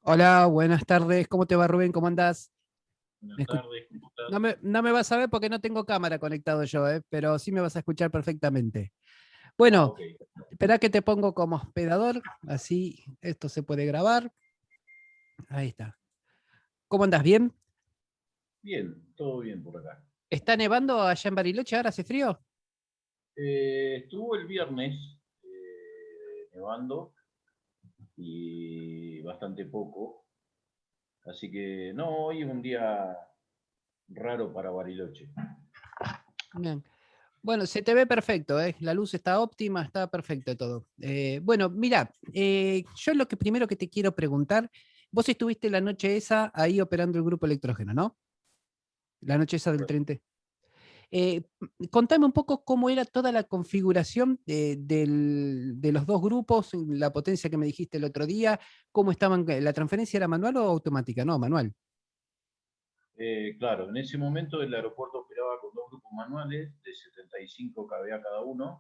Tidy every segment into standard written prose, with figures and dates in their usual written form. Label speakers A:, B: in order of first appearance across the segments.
A: Hola, buenas tardes. ¿Cómo te va, Rubén? ¿Cómo andás? ¿Me
B: Buenas
A: escu-
B: tardes, ¿cómo
A: no
B: estás?
A: me vas a ver porque no tengo cámara conectado yo, pero sí me vas a escuchar perfectamente.
B: Ah,
A: Bueno,
B: ok.
A: espera que te pongo como hospedador, así esto se puede grabar. Ahí está. ¿Cómo andás? ¿Bien?
B: Bien, todo bien por acá.
A: ¿Está nevando allá en Bariloche? ¿Ahora hace frío?
B: Estuvo el viernes nevando y bastante poco, así que no, hoy es un día raro para Bariloche.
A: Bien. Bueno, se te ve perfecto, ¿eh? La luz está óptima, está perfecto todo. Bueno, mira, yo lo que primero que te quiero preguntar, vos estuviste la noche esa ahí operando el grupo electrógeno, ¿no? La noche esa del
B: Correcto.
A: 30. Contame un poco cómo era toda la configuración de los dos grupos, la potencia que me dijiste el otro día, cómo estaban, ¿la transferencia era manual o automática? No, manual.
B: Claro, en ese momento el aeropuerto operaba con dos grupos manuales de 75 kVA cada uno,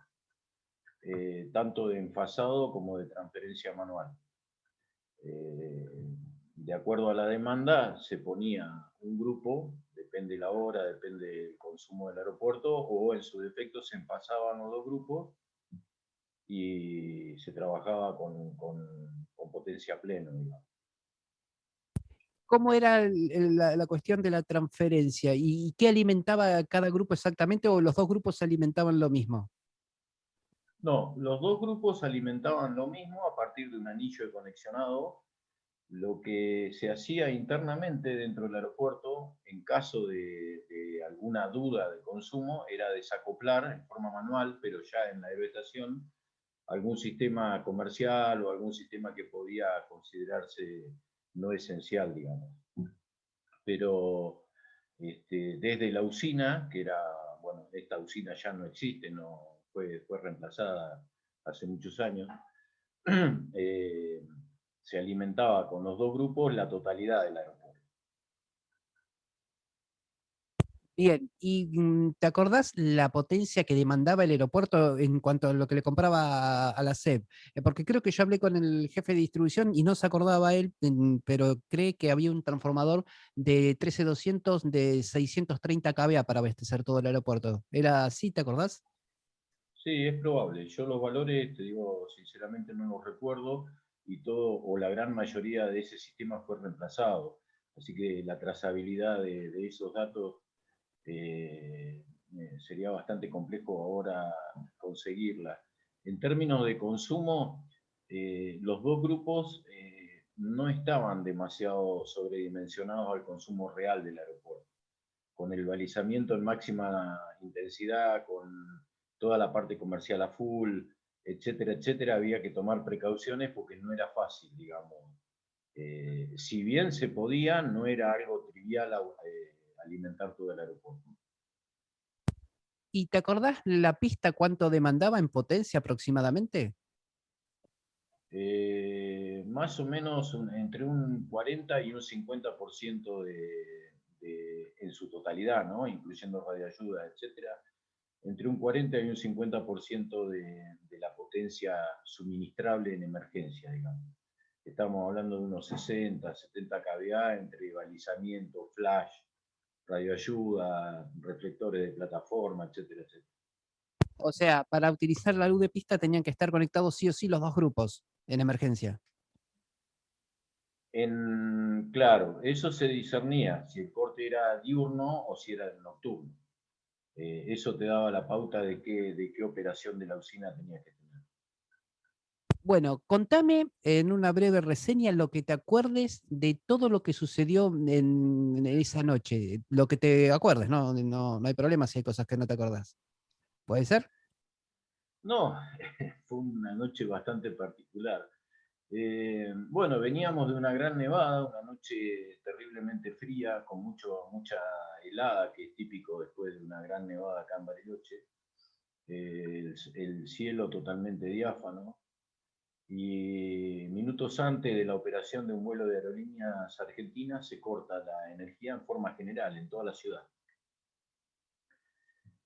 B: tanto de enfasado como de transferencia manual. Eh, de acuerdo a la demanda, se ponía un grupo, depende la hora, depende del consumo del aeropuerto, o en su defecto se empasaban los dos grupos y se trabajaba con potencia plena, digamos.
A: ¿Cómo era la cuestión de la transferencia y qué alimentaba cada grupo exactamente o los dos grupos se alimentaban lo mismo?
B: No, los dos grupos alimentaban lo mismo a partir de un anillo de conexionado. Lo que se hacía internamente dentro del aeropuerto, en caso de alguna duda de consumo, era desacoplar en forma manual, pero ya en la aeroestación, algún sistema comercial o algún sistema que podía considerarse no esencial, digamos. Pero desde la usina, que era, bueno, esta usina ya no existe, no, fue reemplazada hace muchos años, eh, se alimentaba con los dos grupos la totalidad del aeropuerto.
A: Bien, ¿y te acordás la potencia que demandaba el aeropuerto en cuanto a lo que le compraba a la SEP? Porque creo que yo hablé con el jefe de distribución y no se acordaba él, pero cree que había un transformador de 13200 de 630 kVA para abastecer todo el aeropuerto. ¿Era así, te acordás?
B: Sí, es probable. Yo los valores, te digo, sinceramente no los recuerdo y todo o la gran mayoría de ese sistema fue reemplazado. Así que la trazabilidad de esos datos sería bastante complejo ahora conseguirla. En términos de consumo, los dos grupos no estaban demasiado sobredimensionados al consumo real del aeropuerto. Con el balizamiento en máxima intensidad, con toda la parte comercial a full, etcétera, etcétera, había que tomar precauciones porque no era fácil, digamos. Si bien se podía, no era algo trivial alimentar todo el aeropuerto.
A: ¿Y te acordás la pista cuánto demandaba en potencia aproximadamente?
B: Más o menos entre un 40 y un 50% en su totalidad, ¿no? Incluyendo radioayuda, etcétera, entre un 40 y un 50% de la potencia suministrable en emergencia, digamos. Estamos hablando de unos 60, 70 kVA entre balizamiento, flash, radioayuda, reflectores de plataforma, etcétera, etcétera.
A: O sea, para utilizar la luz de pista tenían que estar conectados sí o sí los dos grupos en emergencia.
B: Claro, eso se discernía, si el corte era diurno o si era nocturno. Eso te daba la pauta de qué operación de la usina tenías que tener.
A: Bueno, contame en una breve reseña lo que te acuerdes de todo lo que sucedió en esa noche, lo que te acuerdes, no hay problema si hay cosas que no te acordás. ¿Puede ser?
B: No, fue una noche bastante particular. Bueno, veníamos de una gran nevada, una noche terriblemente fría, con mucha helada, que es típico después de una gran nevada acá en Bariloche. El cielo totalmente diáfano. Y minutos antes de la operación de un vuelo de aerolíneas argentinas se corta la energía en forma general en toda la ciudad.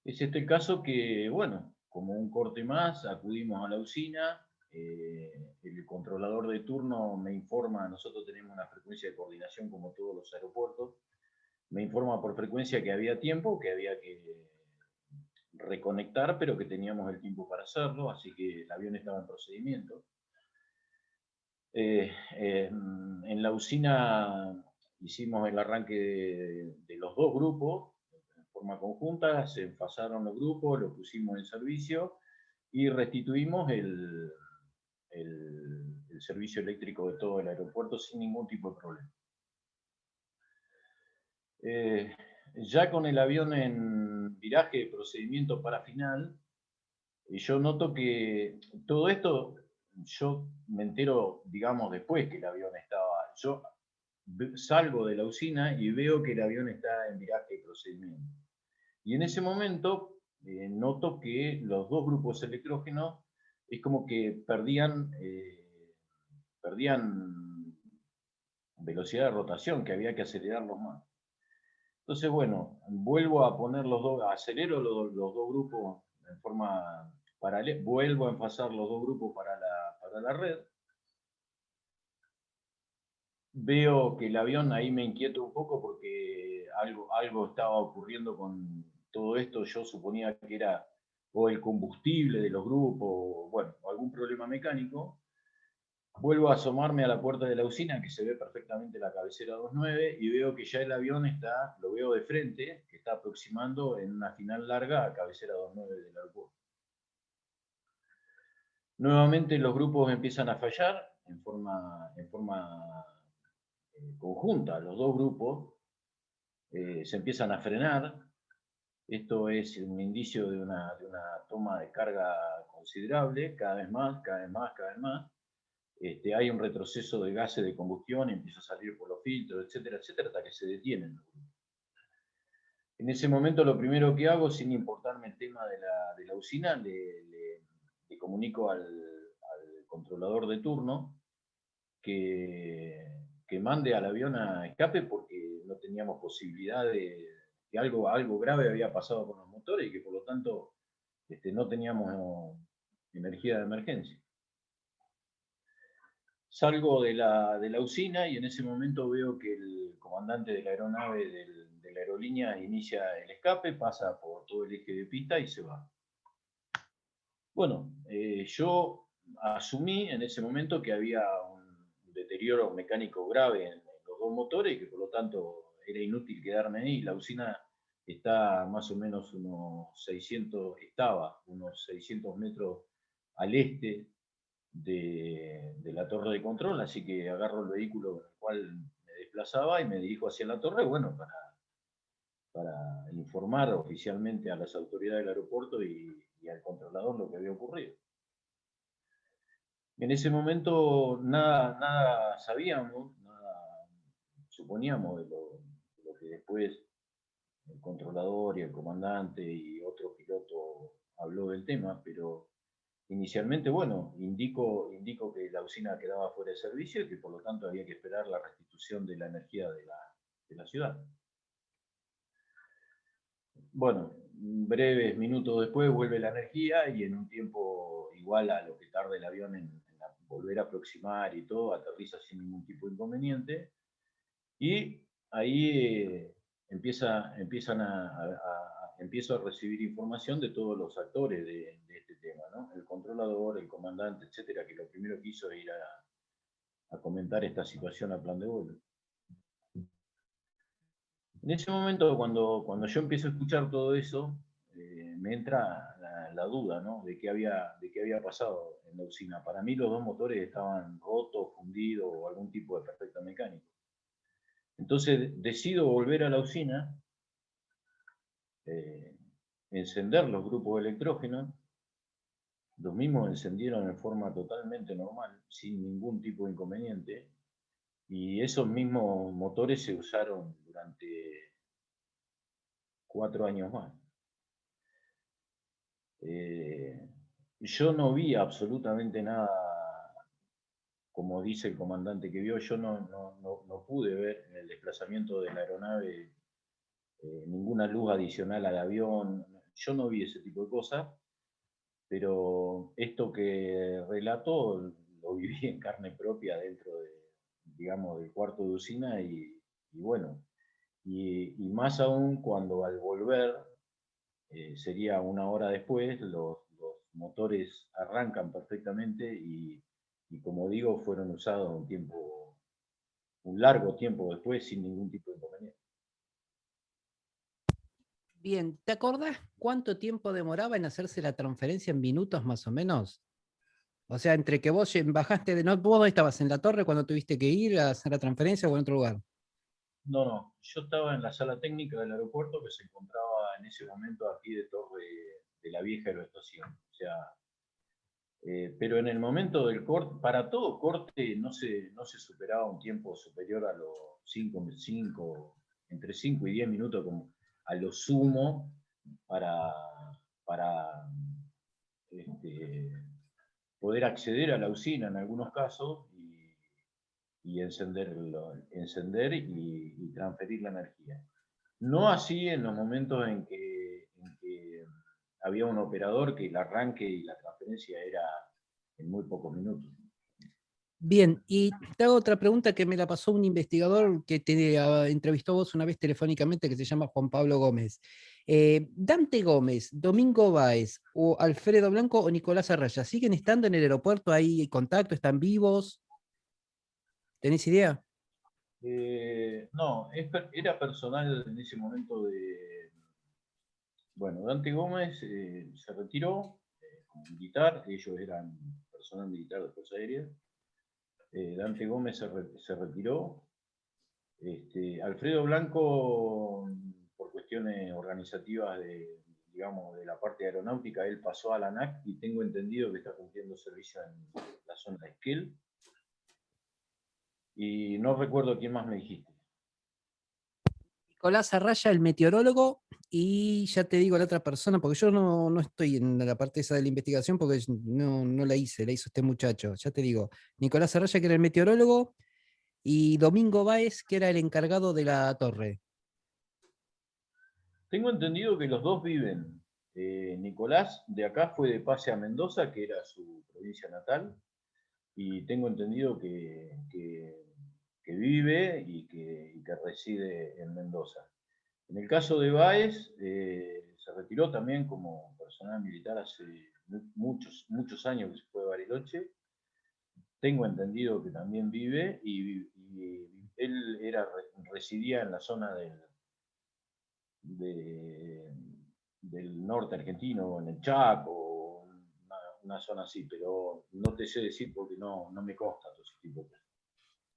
B: Es este el caso que, bueno, como un corte más, acudimos a la usina, el controlador de turno me informa, nosotros tenemos una frecuencia de coordinación como todos los aeropuertos, me informa por frecuencia que había tiempo, que había que reconectar, pero que teníamos el tiempo para hacerlo, así que el avión estaba en procedimiento. En la usina hicimos el arranque de los dos grupos en forma conjunta, se enfasaron los grupos, los pusimos en servicio y restituimos el servicio eléctrico de todo el aeropuerto sin ningún tipo de problema. Ya con el avión en viraje de procedimiento para final, yo noto que todo esto, yo me entero, digamos, después que el avión estaba, yo salgo de la usina y veo que el avión está en viraje de procedimiento. Y en ese momento noto que los dos grupos electrógenos es como que perdían velocidad de rotación, que había que acelerarlos más. Entonces, bueno, vuelvo a poner los dos, acelero los dos grupos en forma paralela, vuelvo a enfasar los dos grupos para la red. Veo que el avión, ahí me inquieto un poco porque algo estaba ocurriendo con todo esto. Yo suponía que era o el combustible de los grupos, bueno, o algún problema mecánico. Vuelvo a asomarme a la puerta de la usina, que se ve perfectamente la cabecera 29, y veo que ya el avión está, lo veo de frente, que está aproximando en una final larga a cabecera 29 del aeropuerto. Nuevamente los grupos empiezan a fallar en forma conjunta, los dos grupos se empiezan a frenar. Esto es un indicio de una toma de carga considerable, cada vez más, cada vez más, cada vez más. Hay un retroceso de gases de combustión, empieza a salir por los filtros, etcétera, etcétera, hasta que se detienen. En ese momento lo primero que hago, sin importarme el tema de la usina, le comunico al controlador de turno que mande al avión a escape porque no teníamos posibilidad de que algo grave había pasado con los motores y que por lo tanto no teníamos energía de emergencia. Salgo de la usina y en ese momento veo que el comandante de la aeronave de la aerolínea inicia el escape, pasa por todo el eje de pista y se va. Bueno, yo asumí en ese momento que había un deterioro mecánico grave en los dos motores y que por lo tanto era inútil quedarme ahí. La usina está más o menos estaba unos 600 metros al este de la torre de control, así que agarro el vehículo con el cual me desplazaba y me dirijo hacia la torre, bueno, para informar oficialmente a las autoridades del aeropuerto y al controlador lo que había ocurrido. En ese momento nada sabíamos, nada suponíamos de lo que después el controlador y el comandante y otro piloto habló del tema, pero inicialmente, bueno, indico que la usina quedaba fuera de servicio y que por lo tanto había que esperar la restitución de la energía de la ciudad. Bueno, breves minutos después vuelve la energía y en un tiempo igual a lo que tarda el avión en volver a aproximar y todo, aterriza sin ningún tipo de inconveniente. Y ahí empiezo a recibir información de todos los actores de este tema, ¿no? El controlador, el comandante, etcétera, que lo primero que hizo era ir a comentar esta situación a plan de vuelo. En ese momento, cuando yo empiezo a escuchar todo eso, me entra la duda, ¿no? de qué había pasado en la usina. Para mí los dos motores estaban rotos, fundidos o algún tipo de defecto mecánico. Entonces decido volver a la usina, encender los grupos electrógenos, los mismos encendieron en forma totalmente normal, sin ningún tipo de inconveniente, y esos mismos motores se usaron durante 4 años más. Yo no vi absolutamente nada, como dice el comandante que vio, yo no pude ver en el desplazamiento de la aeronave ninguna luz adicional al avión, yo no vi ese tipo de cosas, pero esto que relató lo viví en carne propia dentro de, digamos, del cuarto de usina y bueno, y más aún cuando al volver, sería una hora después, los motores arrancan perfectamente y como digo, fueron usados un largo tiempo después sin ningún tipo de inconveniente.
A: Bien, ¿te acordás cuánto tiempo demoraba en hacerse la transferencia en minutos más o menos? O sea, entre que vos bajaste de... No, vos estabas en la torre cuando tuviste que ir a hacer la transferencia o en otro lugar.
B: No, no, yo estaba en la sala técnica del aeropuerto que se encontraba en ese momento aquí de Torre de la vieja aeroestación. O sea, pero en el momento del corte, para todo corte no se superaba un tiempo superior a los 5, entre 5 y 10 minutos como a lo sumo para, para este, poder acceder a la usina en algunos casos y encender y transferir la energía. No así en los momentos en que había un operador que el arranque y la transferencia era en muy pocos minutos.
A: Bien, y te hago otra pregunta que me la pasó un investigador que te entrevistó vos una vez telefónicamente que se llama Juan Pablo Gómez. Dante Gómez, Domingo Báez, o Alfredo Blanco o Nicolás Arraya, ¿siguen estando en el aeropuerto ahí en contacto? ¿Están vivos? ¿Tenés idea?
B: No, era personal en ese momento de... Bueno, Dante Gómez se retiró como militar, ellos eran personal militar de Fuerza Aérea. Dante Gómez se retiró. Alfredo Blanco, por cuestiones organizativas de, digamos, de la parte aeronáutica, él pasó a la ANAC y tengo entendido que está cumpliendo servicio en la zona de Esquel. Y no recuerdo quién más me dijiste.
A: Nicolás Arraya, el meteorólogo, y ya te digo la otra persona, porque yo no estoy en la parte esa de la investigación porque no la hice, la hizo este muchacho. Ya te digo, Nicolás Arraya, que era el meteorólogo, y Domingo Báez, que era el encargado de la torre.
B: Tengo entendido que los dos viven. Nicolás de acá fue de pase a Mendoza, que era su provincia natal, y tengo entendido que vive y que reside en Mendoza. En el caso de Báez, se retiró también como personal militar hace muchos años que se fue de Bariloche. Tengo entendido que también vive y él residía en la zona de, del norte argentino, en el Chaco, una zona así, pero no te sé decir porque no me consta todo ese tipo de cosas.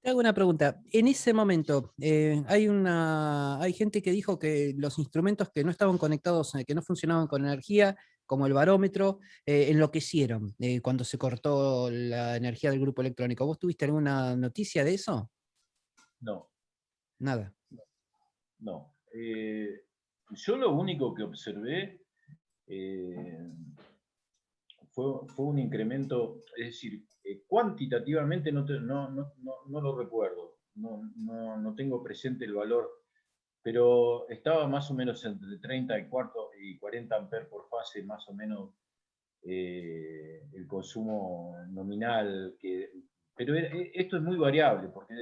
A: Te hago una pregunta. En ese momento, hay gente que dijo que los instrumentos que no estaban conectados, que no funcionaban con energía, como el barómetro, enloquecieron cuando se cortó la energía del grupo electrónico. ¿Vos tuviste alguna noticia de eso?
B: No,
A: Nada.
B: no. Yo lo único que observé eh, fue un incremento, es decir, cuantitativamente no lo recuerdo, no tengo presente el valor, pero estaba más o menos entre 30 y 40 amperes por fase, más o menos el consumo nominal. Pero esto es muy variable, porque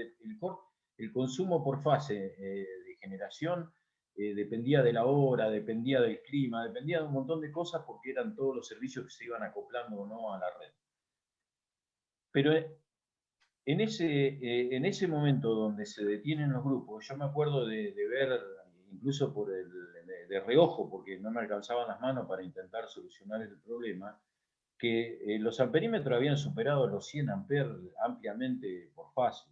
B: el consumo por fase de generación dependía de la hora, dependía del clima, dependía de un montón de cosas porque eran todos los servicios que se iban acoplando o no a la red. Pero en ese momento donde se detienen los grupos, yo me acuerdo de ver, incluso de reojo, porque no me alcanzaban las manos para intentar solucionar el problema, que los amperímetros habían superado los 100 amperes ampliamente por fase.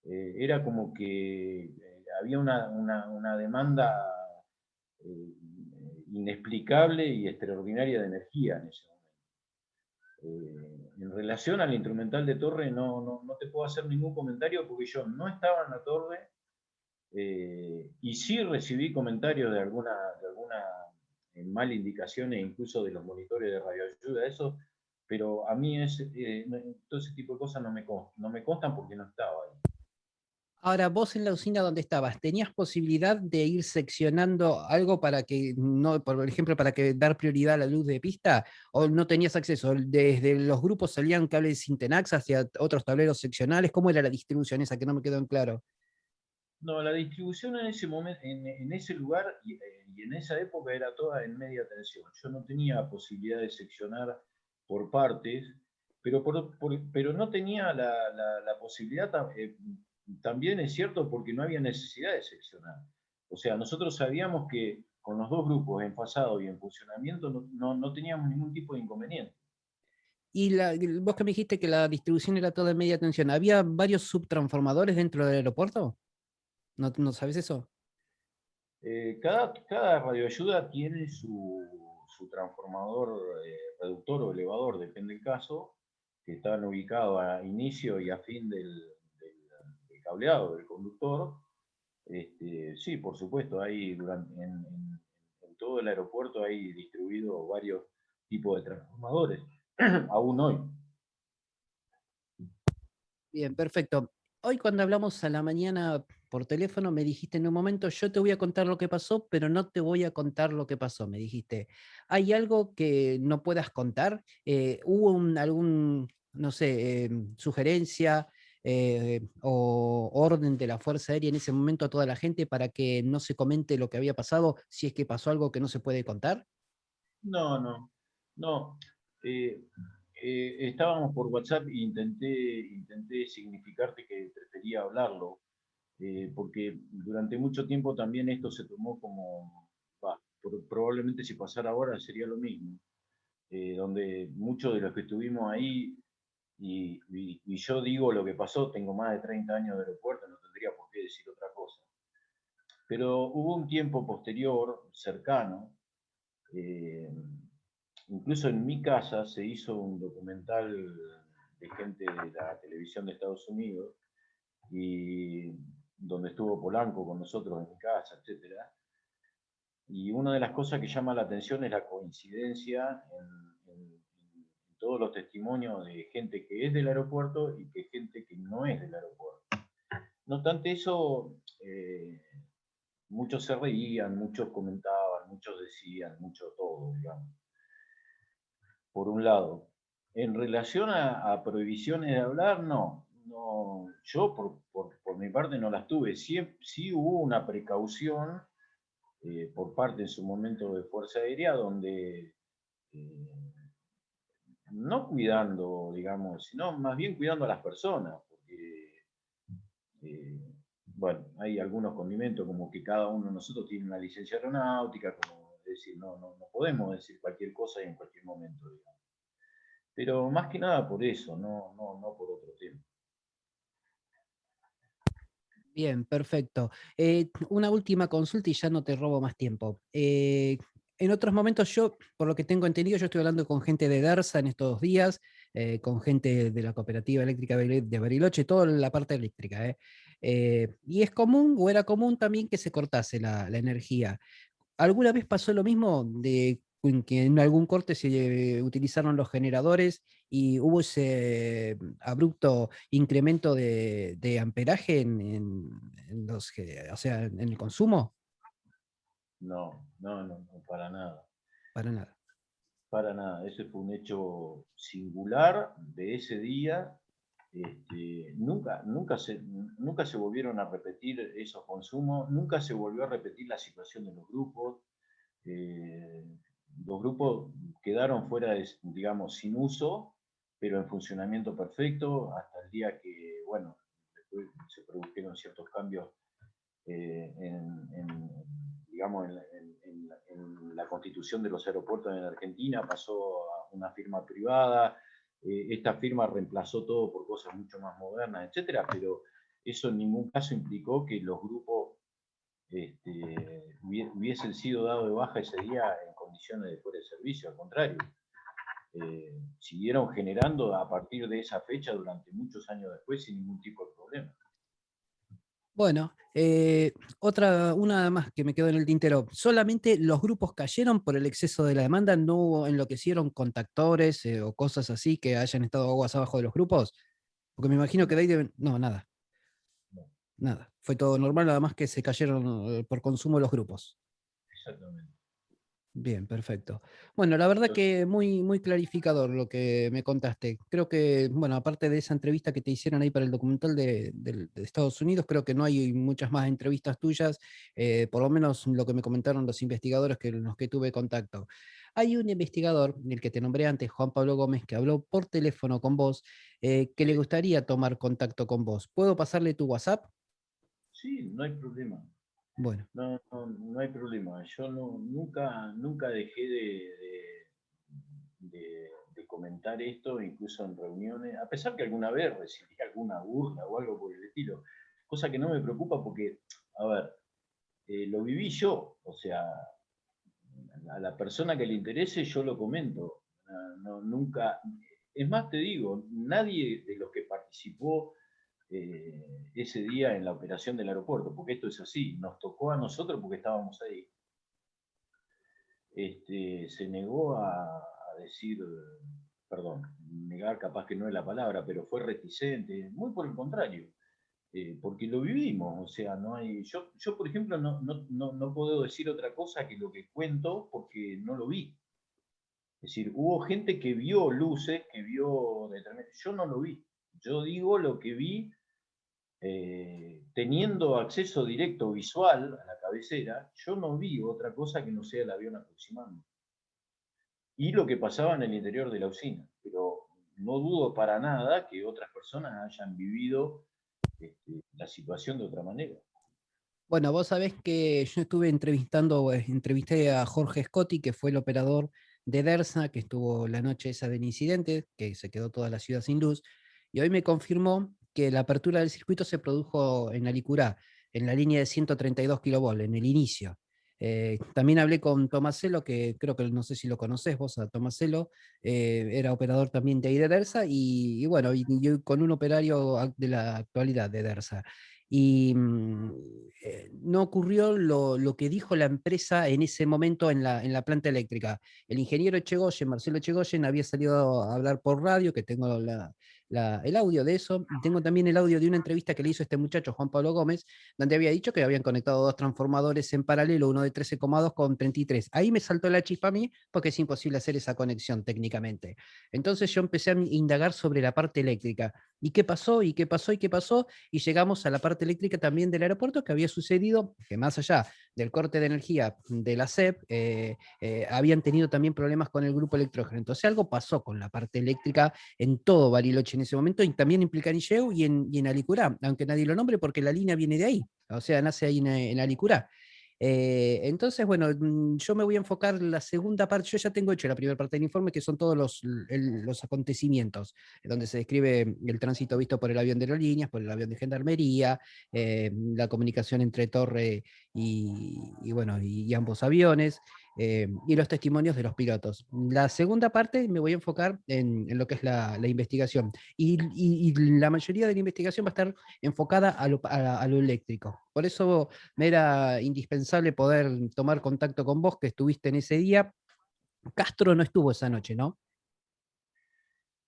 B: Era como que había una demanda eh, inexplicable y extraordinaria de energía en ese momento. En relación al instrumental de torre no te puedo hacer ningún comentario porque yo no estaba en la torre y sí recibí comentarios de alguna mala indicación e incluso de los monitores de radioayuda, eso, pero a mí todo ese tipo de cosas no me constan porque no estaba ahí.
A: Ahora, vos en la usina donde estabas, ¿tenías posibilidad de ir seccionando algo para que, no, por ejemplo, para que dar prioridad a la luz de pista? ¿O no tenías acceso? ¿Desde los grupos salían cables Syntenax hacia otros tableros seccionales? ¿Cómo era la distribución esa que no me quedó en claro?
B: No, la distribución en ese momento, en ese lugar y en esa época era toda en media tensión. Yo no tenía posibilidad de seccionar por partes, pero, pero no tenía la posibilidad, también es cierto, porque no había necesidad de seccionar. O sea, nosotros sabíamos que con los dos grupos en pasado y en funcionamiento no teníamos ningún tipo de inconveniente.
A: Y vos que me dijiste que la distribución era toda en media tensión, ¿había varios subtransformadores dentro del aeropuerto? ¿No sabes eso?
B: Cada radioayuda tiene su transformador reductor o elevador, depende del caso, que están ubicados a inicio y a fin del cableado del conductor. Sí, por supuesto, hay en todo el aeropuerto hay distribuidos varios tipos de transformadores, aún hoy.
A: Bien, perfecto. Hoy cuando hablamos a la mañana por teléfono me dijiste en un momento, yo te voy a contar lo que pasó, pero no te voy a contar lo que pasó. Me dijiste, ¿hay algo que no puedas contar? ¿Hubo algún, no sé, sugerencia o orden de la Fuerza Aérea en ese momento a toda la gente para que no se comente lo que había pasado si es que pasó algo que no se puede contar?
B: No, no, no. Eh, Estábamos por WhatsApp e intenté significarte que prefería hablarlo, porque durante mucho tiempo también esto se tomó como, probablemente si pasara ahora sería lo mismo, donde muchos de los que estuvimos ahí, y yo digo lo que pasó, tengo más de 30 años de aeropuerto, no tendría por qué decir otra cosa. Pero hubo un tiempo posterior, cercano, eh, incluso en mi casa se hizo un documental de gente de la televisión de Estados Unidos, y donde estuvo Polanco con nosotros en mi casa, etcétera. Y una de las cosas que llama la atención es la coincidencia en todos los testimonios de gente que es del aeropuerto y que gente que no es del aeropuerto. No obstante eso, muchos se reían, muchos comentaban, muchos decían, mucho todo, digamos. Por un lado. En relación a prohibiciones de hablar, no, yo por mi parte no las tuve. Sí, sí hubo una precaución por parte en su momento de Fuerza Aérea, donde no cuidando, digamos, sino más bien cuidando a las personas, porque, eh, bueno, hay algunos condimentos como que cada uno de nosotros tiene una licencia aeronáutica, como decir, no podemos decir cualquier cosa y en cualquier momento, digamos. Pero más que nada por eso, no por otro tema.
A: Bien, perfecto. Una última consulta y ya no te robo más tiempo. En otros momentos yo, por lo que tengo entendido, yo estoy hablando con gente de DERSA en estos días, con gente de la Cooperativa Eléctrica de Bariloche, toda la parte eléctrica. Y es común, o era común también que se cortase la energía. ¿Alguna vez pasó lo mismo de que en algún corte se utilizaron los generadores y hubo ese abrupto incremento de amperaje en o sea, en el consumo?
B: No, para nada.
A: Para nada.
B: Para nada. Ese fue un hecho singular de ese día. Nunca se volvieron a repetir esos consumos, nunca se volvió a repetir la situación de los grupos. Eh, los grupos quedaron fuera, digamos, sin uso, pero en funcionamiento perfecto, hasta el día que, bueno, después se produjeron ciertos cambios digamos, en la constitución de los aeropuertos en Argentina, pasó a una firma privada, esta firma reemplazó todo por cosas mucho más modernas, etcétera, pero eso en ningún caso implicó que los grupos hubiesen sido dados de baja ese día en condiciones de fuera de servicio, al contrario. Siguieron generando a partir de esa fecha durante muchos años después sin ningún tipo de problema.
A: Bueno, una más que me quedó en el tintero. ¿Solamente los grupos cayeron por el exceso de la demanda? ¿No enloquecieron contactores o cosas así que hayan estado aguas abajo de los grupos? Porque me imagino que de ahí deben... No, nada. Nada, fue todo normal, nada más que se cayeron por consumo los grupos.
B: Exactamente.
A: Bien, perfecto. Bueno, la verdad
B: Entonces,
A: que muy, muy clarificador lo que me contaste. Creo que, bueno, aparte de esa entrevista que te hicieron ahí para el documental de Estados Unidos, creo que no hay muchas más entrevistas tuyas, por lo menos lo que me comentaron los investigadores con los que tuve contacto. Hay un investigador, el que te nombré antes, Juan Pablo Gómez, que habló por teléfono con vos, que le
B: sí,
A: gustaría tomar contacto con vos. ¿Puedo pasarle tu WhatsApp?
B: sí, no hay problema.
A: Bueno.
B: No, no, no hay problema. Yo nunca dejé de comentar esto, incluso en reuniones, a pesar que alguna vez recibí alguna burla o algo por el estilo, cosa que no me preocupa porque, a ver, lo viví yo, o sea, a la persona que le interese yo lo comento. Nunca, es más, te digo, nadie de los que participó ese día en la operación del aeropuerto, porque esto es así, nos tocó a nosotros porque estábamos ahí, se negó a decir, perdón, negar capaz que no es la palabra, pero fue reticente, muy por el contrario, porque lo vivimos, o sea, no hay, yo por ejemplo no puedo decir otra cosa que lo que cuento porque no lo vi. Es decir, hubo gente que vio luces, que vio determinadas, yo no lo vi. Yo digo lo que vi teniendo acceso directo visual a la cabecera, yo no vi otra cosa que no sea el avión aproximando. Y lo que pasaba en el interior de la usina. Pero no dudo para nada que otras personas hayan vivido la situación de otra manera.
A: Bueno, vos sabés que yo estuve entrevisté a Jorge Scotti, que fue el operador de DERSA, que estuvo la noche esa del incidente, que se quedó toda la ciudad sin luz, y hoy me confirmó que la apertura del circuito se produjo en Alicurá, en la línea de 132 kilovolts, en el inicio. También hablé con Tomaselo, que creo que no sé si lo conocés vos a Tomaselo, era operador también de ahí de DERSA, y bueno, y con un operario de la actualidad de DERSA. Y no ocurrió lo que dijo la empresa en ese momento en la planta eléctrica. El ingeniero Echegoyen, Marcelo Echegoyen, había salido a hablar por radio, que tengo el audio de eso, y tengo también el audio de una entrevista que le hizo este muchacho, Juan Pablo Gómez, donde había dicho que habían conectado dos transformadores en paralelo, uno de 13,2 con 33. Ahí me saltó la chispa a mí, porque es imposible hacer esa conexión técnicamente. Entonces yo empecé a indagar sobre la parte eléctrica. ¿Y qué pasó? ¿Y qué pasó? ¿Y qué pasó? Y llegamos a la parte eléctrica también del aeropuerto, que había sucedido que más allá del corte de energía de la SEP, habían tenido también problemas con el grupo electrógeno. Entonces algo pasó con la parte eléctrica en todo Bariloche en ese momento, y también en Pilcanilleu y en Alicurá, aunque nadie lo nombre porque la línea viene de ahí, o sea, nace ahí en Alicurá. Entonces, bueno, yo me voy a enfocar en la segunda parte. Yo ya tengo hecho la primera parte del informe, que son todos los acontecimientos, donde se describe el tránsito visto por el avión de aerolíneas, por el avión de gendarmería, la comunicación entre torre bueno, y ambos aviones, y los testimonios de los pilotos. La segunda parte me voy a enfocar en lo que es la investigación, y la mayoría de la investigación va a estar enfocada a lo eléctrico. Por eso me era indispensable poder tomar contacto con vos, que estuviste en ese día. Castro no estuvo esa noche, ¿no?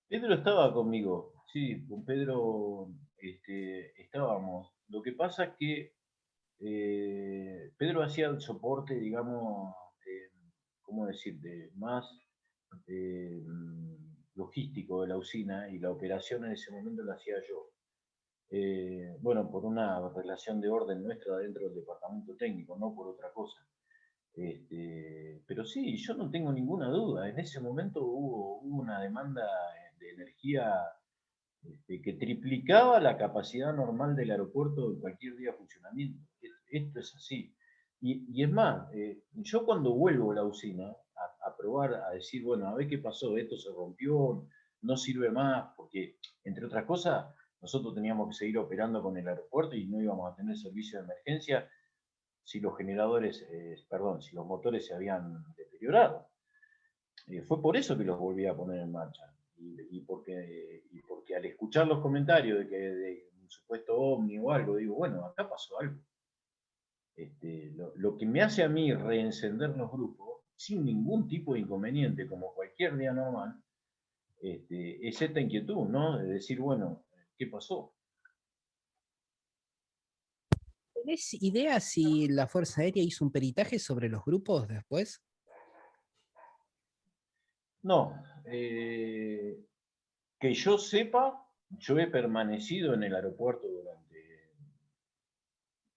B: Pedro estaba conmigo, sí, con Pedro estábamos. Lo que pasa es que Pedro hacía el soporte, digamos, ¿cómo decirte? Más eh, logístico de la usina y la operación en ese momento la hacía yo. Bueno, por una relación de orden nuestra dentro del departamento técnico, no por otra cosa. Pero sí, yo no tengo ninguna duda. En ese momento hubo una demanda de energía que triplicaba la capacidad normal del aeropuerto en cualquier día de funcionamiento. Esto es así. Y es más, yo cuando vuelvo a la usina a probar, a decir, bueno, a ver qué pasó, esto se rompió, no sirve más, porque, entre otras cosas, nosotros teníamos que seguir operando con el aeropuerto y no íbamos a tener servicio de emergencia si los generadores, perdón, si los motores se habían deteriorado. Fue por eso que los volví a poner en marcha. Porque al escuchar los comentarios de un supuesto ovni o algo, digo, bueno, acá pasó algo. Lo que me hace a mí reencender los grupos sin ningún tipo de inconveniente, como cualquier día normal, es esta inquietud, ¿no? De decir, bueno, ¿qué pasó?
A: ¿Es idea si la Fuerza Aérea hizo un peritaje sobre los grupos después?
B: No, que yo sepa, yo he permanecido en el aeropuerto durante,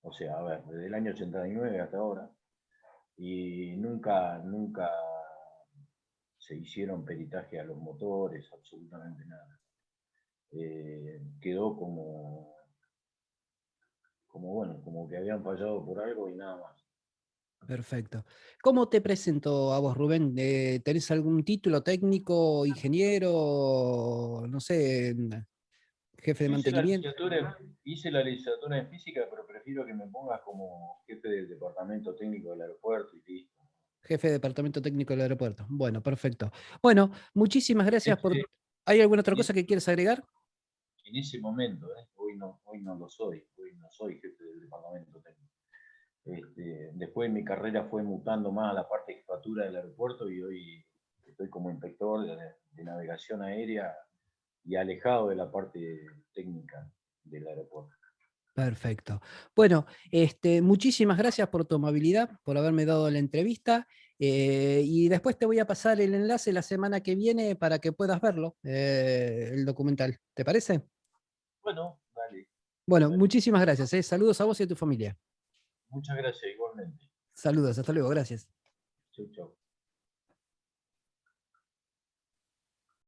B: o sea, a ver, desde el año 89 hasta ahora, y nunca se hicieron peritaje a los motores, absolutamente nada. Quedó bueno, como que habían fallado por algo y nada más.
A: Perfecto. ¿Cómo te presento a vos, Rubén? ¿Tenés algún título técnico, ingeniero, no sé, jefe de
B: Yo
A: mantenimiento?
B: hice la licenciatura en física, pero prefiero que me pongas como jefe del departamento técnico del aeropuerto y listo.
A: Jefe de departamento técnico del aeropuerto. Bueno, perfecto. Bueno, muchísimas gracias por...
B: Ese-
A: ¿Hay alguna otra cosa
B: ese-
A: que quieres agregar?
B: en ese momento, hoy no lo soy, hoy no soy jefe del departamento técnico. Después mi carrera fue mutando más a la parte de jefatura del aeropuerto y hoy estoy como inspector de navegación aérea y alejado de la parte técnica del aeropuerto.
A: Perfecto. Bueno, muchísimas gracias por tu amabilidad, por haberme dado la entrevista. Y después te voy a pasar el enlace la semana que viene para que puedas verlo, el documental. ¿Te parece?
B: Bueno, dale,
A: Bueno,
B: dale.
A: muchísimas gracias. Saludos a vos y a tu familia.
B: Muchas gracias igualmente.
A: Saludos, hasta luego, gracias.
B: Chau, chau.